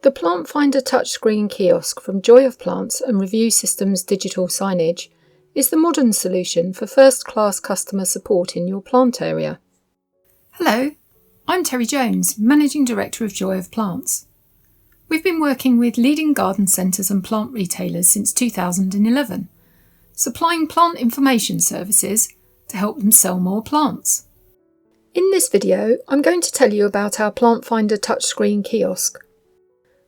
The Plant Finder Touchscreen Kiosk from Joy of Plants and Review Systems Digital Signage is the modern solution for first-class customer support in your plant area. Hello, I'm Terry Jones, Managing Director of Joy of Plants. We've been working with leading garden centres and plant retailers since 2011, supplying plant information services to help them sell more plants. In this video, I'm going to tell you about our Plant Finder Touchscreen Kiosk.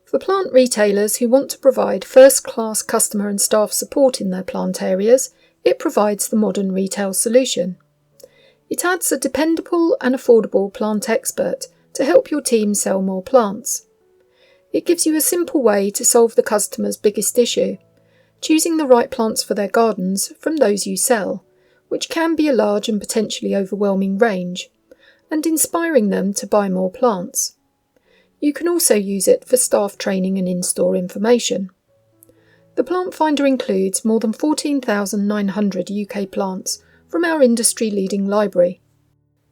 For plant retailers who want to provide first-class customer and staff support in their plant areas, it provides the modern retail solution. It adds a dependable and affordable plant expert to help your team sell more plants. It gives you a simple way to solve the customer's biggest issue, choosing the right plants for their gardens from those you sell, which can be a large and potentially overwhelming range, and inspiring them to buy more plants. You can also use it for staff training and in-store information. The Plant Finder includes more than 14,900 UK plants from our industry-leading library.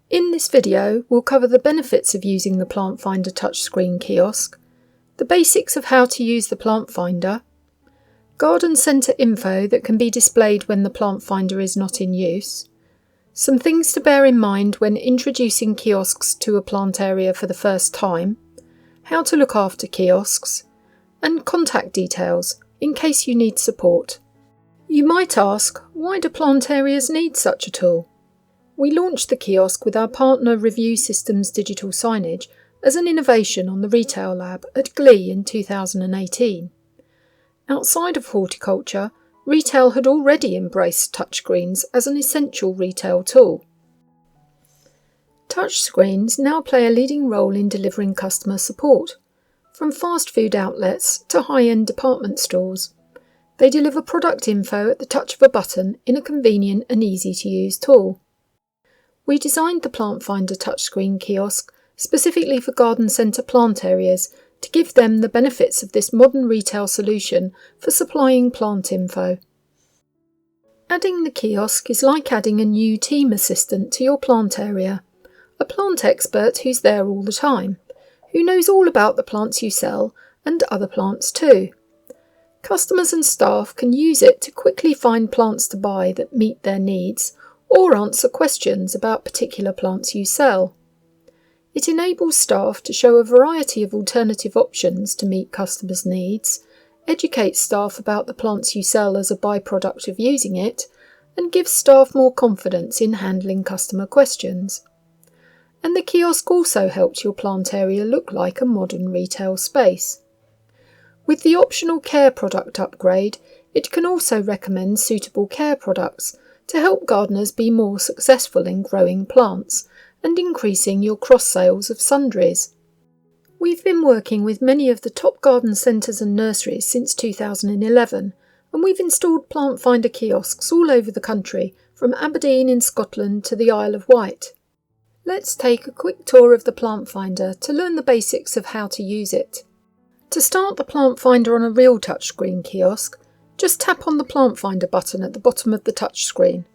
In this video, we'll cover the benefits of using the Plant Finder Touchscreen Kiosk, the basics of how to use the Plant Finder, garden centre info that can be displayed when the Plant Finder is not in use, some things to bear in mind when introducing kiosks to a plant area for the first time, how to look after kiosks, and contact details in case you need support. You might ask, why do plant areas need such a tool? We launched the kiosk with our partner Review Systems Digital Signage as an innovation on the Retail Lab at Glee in 2018. Outside of horticulture, retail had already embraced touchscreens as an essential retail tool. Touchscreens now play a leading role in delivering customer support, from fast food outlets to high-end department stores. They deliver product info at the touch of a button in a convenient and easy-to-use tool. We designed the Plant Finder Touchscreen Kiosk specifically for garden centre plant areas to give them the benefits of this modern retail solution for supplying plant info. Adding the kiosk is like adding a new team assistant to your plant area. A plant expert who's there all the time, who knows all about the plants you sell and other plants too. Customers and staff can use it to quickly find plants to buy that meet their needs or answer questions about particular plants you sell. It enables staff to show a variety of alternative options to meet customers' needs, educates staff about the plants you sell as a byproduct of using it, and gives staff more confidence in handling customer questions. And the kiosk also helps your plant area look like a modern retail space. With the optional care product upgrade, it can also recommend suitable care products to help gardeners be more successful in growing plants and increasing your cross-sales of sundries. We've been working with many of the top garden centres and nurseries since 2011, and we've installed Plant Finder kiosks all over the country, from Aberdeen in Scotland to the Isle of Wight. Let's take a quick tour of the Plant Finder to learn the basics of how to use it. To start the Plant Finder on a real touchscreen kiosk, just tap on the Plant Finder button at the bottom of the touchscreen.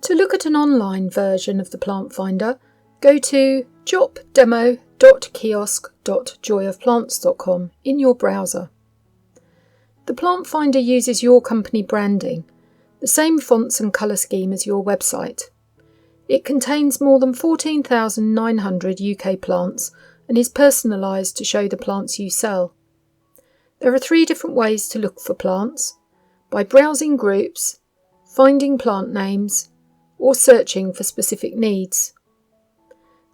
To look at an online version of the Plant Finder, go to jopdemo.kiosk.joyofplants.com in your browser. The Plant Finder uses your company branding, the same fonts and colour scheme as your website. It contains more than 14,900 UK plants and is personalised to show the plants you sell. There are 3 different ways to look for plants: by browsing groups, finding plant names, or searching for specific needs.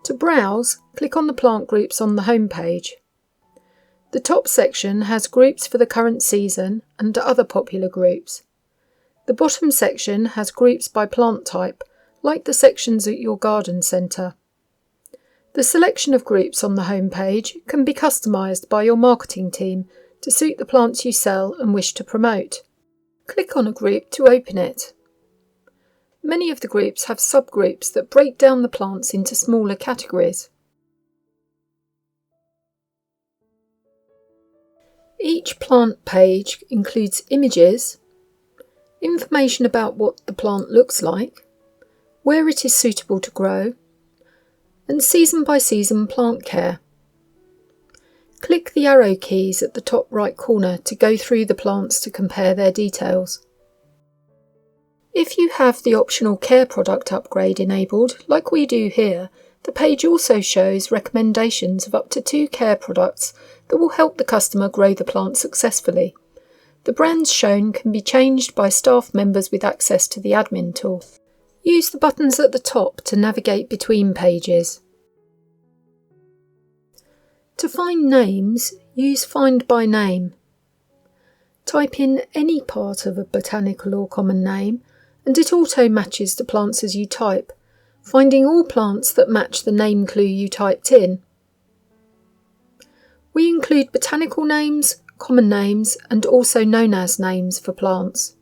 To browse, click on the plant groups on the home page. The top section has groups for the current season and other popular groups. The bottom section has groups by plant type, like the sections at your garden centre. The selection of groups on the home page can be customised by your marketing team to suit the plants you sell and wish to promote. Click on a group to open it. Many of the groups have subgroups that break down the plants into smaller categories. Each plant page includes images, information about what the plant looks like, where it is suitable to grow, and season-by-season plant care. Click the arrow keys at the top right corner to go through the plants to compare their details. If you have the optional care product upgrade enabled, like we do here, the page also shows recommendations of up to 2 care products that will help the customer grow the plant successfully. The brands shown can be changed by staff members with access to the admin tool. Use the buttons at the top to navigate between pages. To find names, use Find by Name. Type in any part of a botanical or common name, and it auto-matches the plants as you type, finding all plants that match the name clue you typed in. We include botanical names, common names, and also known as names for plants.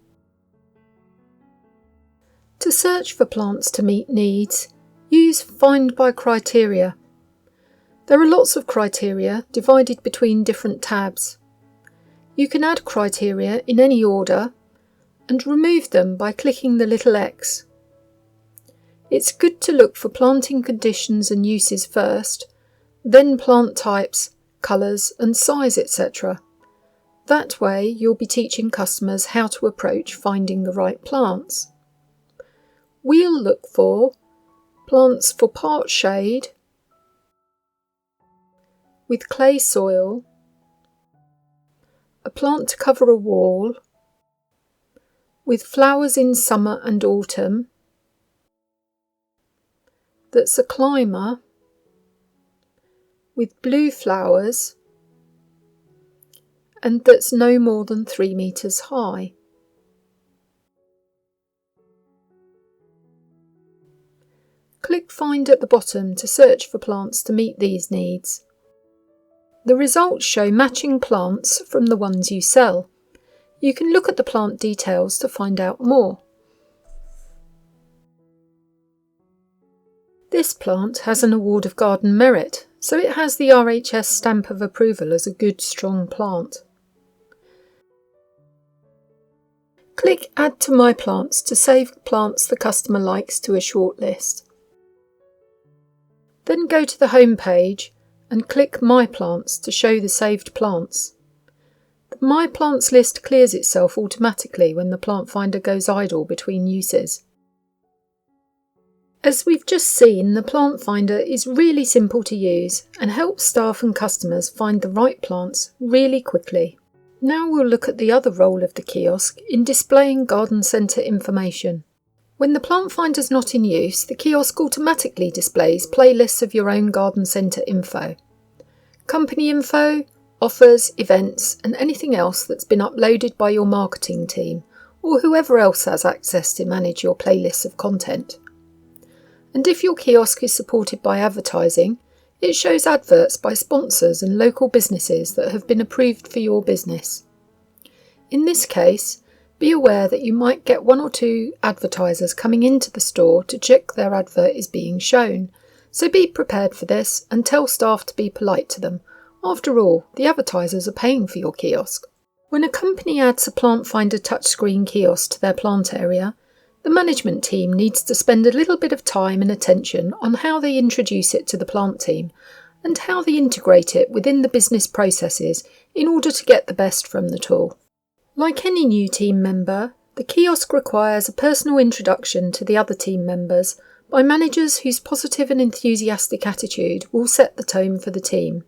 To search for plants to meet needs, use Find by Criteria. There are lots of criteria divided between different tabs. You can add criteria in any order and remove them by clicking the little X. It's good to look for planting conditions and uses first, then plant types, colours and size, etc. That way you'll be teaching customers how to approach finding the right plants. We'll look for plants for part shade, with clay soil, a plant to cover a wall, with flowers in summer and autumn, that's a climber, with blue flowers, and that's no more than 3 meters high. Click Find at the bottom to search for plants to meet these needs. The results show matching plants from the ones you sell. You can look at the plant details to find out more. This plant has an Award of Garden Merit, so it has the RHS stamp of approval as a good, strong plant. Click Add to My Plants to save plants the customer likes to a short list. Then go to the home page and click My Plants to show the saved plants. The My Plants list clears itself automatically when the Plant Finder goes idle between uses. As we've just seen, the Plant Finder is really simple to use and helps staff and customers find the right plants really quickly. Now we'll look at the other role of the kiosk in displaying garden centre information. When the Plant Finder's not in use, the kiosk automatically displays playlists of your own garden centre info. Company info, offers, events, and anything else that's been uploaded by your marketing team or whoever else has access to manage your playlists of content. And if your kiosk is supported by advertising, it shows adverts by sponsors and local businesses that have been approved for your business. In this case, be aware that you might get 1 or 2 advertisers coming into the store to check their advert is being shown, so be prepared for this and tell staff to be polite to them. After all, the advertisers are paying for your kiosk. When a company adds a Plant Finder Touchscreen Kiosk to their plant area, the management team needs to spend a little bit of time and attention on how they introduce it to the plant team and how they integrate it within the business processes in order to get the best from the tool. Like any new team member, the kiosk requires a personal introduction to the other team members by managers whose positive and enthusiastic attitude will set the tone for the team.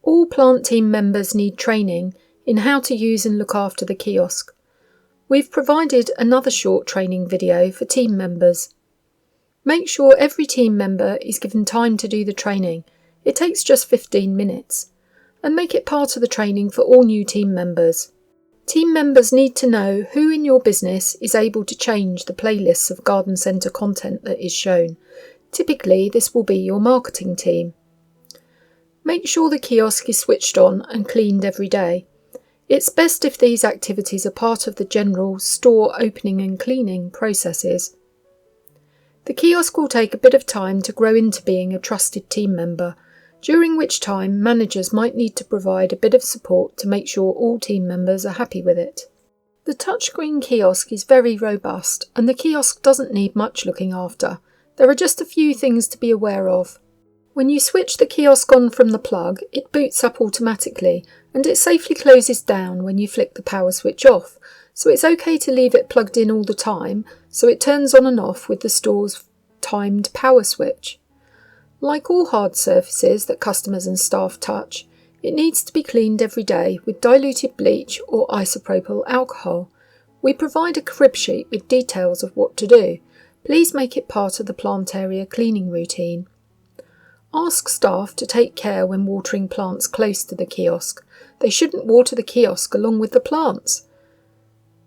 All plant team members need training in how to use and look after the kiosk. We've provided another short training video for team members. Make sure every team member is given time to do the training. It takes just 15 minutes. And make it part of the training for all new team members. Team members need to know who in your business is able to change the playlists of garden centre content that is shown. Typically, this will be your marketing team. Make sure the kiosk is switched on and cleaned every day. It's best if these activities are part of the general store opening and cleaning processes. The kiosk will take a bit of time to grow into being a trusted team member, during which time managers might need to provide a bit of support to make sure all team members are happy with it. The touchscreen kiosk is very robust and the kiosk doesn't need much looking after. There are just a few things to be aware of. When you switch the kiosk on from the plug, it boots up automatically and it safely closes down when you flick the power switch off, so it's okay to leave it plugged in all the time so it turns on and off with the store's timed power switch. Like all hard surfaces that customers and staff touch, it needs to be cleaned every day with diluted bleach or isopropyl alcohol. We provide a crib sheet with details of what to do. Please make it part of the plant area cleaning routine. Ask staff to take care when watering plants close to the kiosk. They shouldn't water the kiosk along with the plants.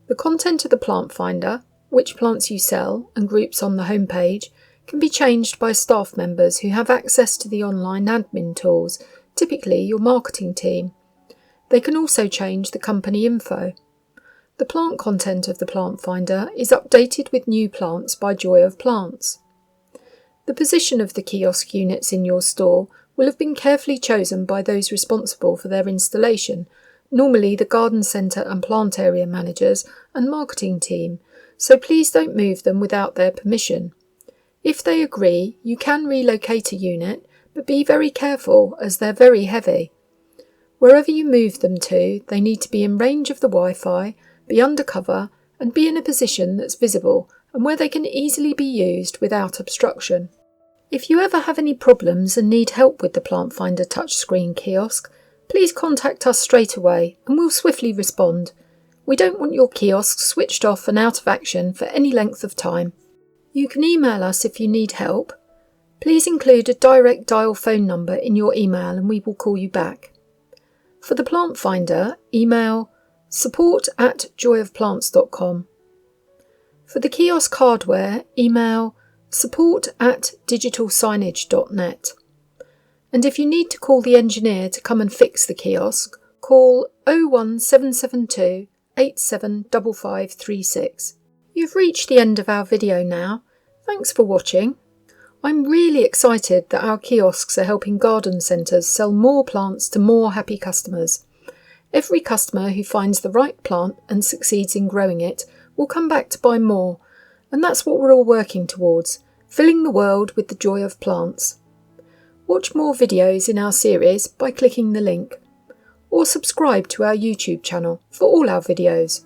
The content of the Plant Finder, which plants you sell, and groups on the homepage can be changed by staff members who have access to the online admin tools, typically your marketing team. They can also change the company info. The plant content of the Plant Finder is updated with new plants by Joy of Plants. The position of the kiosk units in your store will have been carefully chosen by those responsible for their installation, normally the garden centre and plant area managers and marketing team, so please don't move them without their permission. If they agree, you can relocate a unit, but be very careful as they're very heavy. Wherever you move them to, they need to be in range of the Wi-Fi, be undercover, and be in a position that's visible and where they can easily be used without obstruction. If you ever have any problems and need help with the Plant Finder Touchscreen Kiosk, please contact us straight away and we'll swiftly respond. We don't want your kiosk switched off and out of action for any length of time. You can email us if you need help. Please include a direct dial phone number in your email and we will call you back. For the Plant Finder, email support@joyofplants.com. For the kiosk hardware, email support@digitalsignage.net. And if you need to call the engineer to come and fix the kiosk, call 01772 875536. You've reached the end of our video now. Thanks for watching. I'm really excited that our kiosks are helping garden centres sell more plants to more happy customers. Every customer who finds the right plant and succeeds in growing it will come back to buy more, and that's what we're all working towards, filling the world with the joy of plants. Watch more videos in our series by clicking the link, or subscribe to our YouTube channel for all our videos.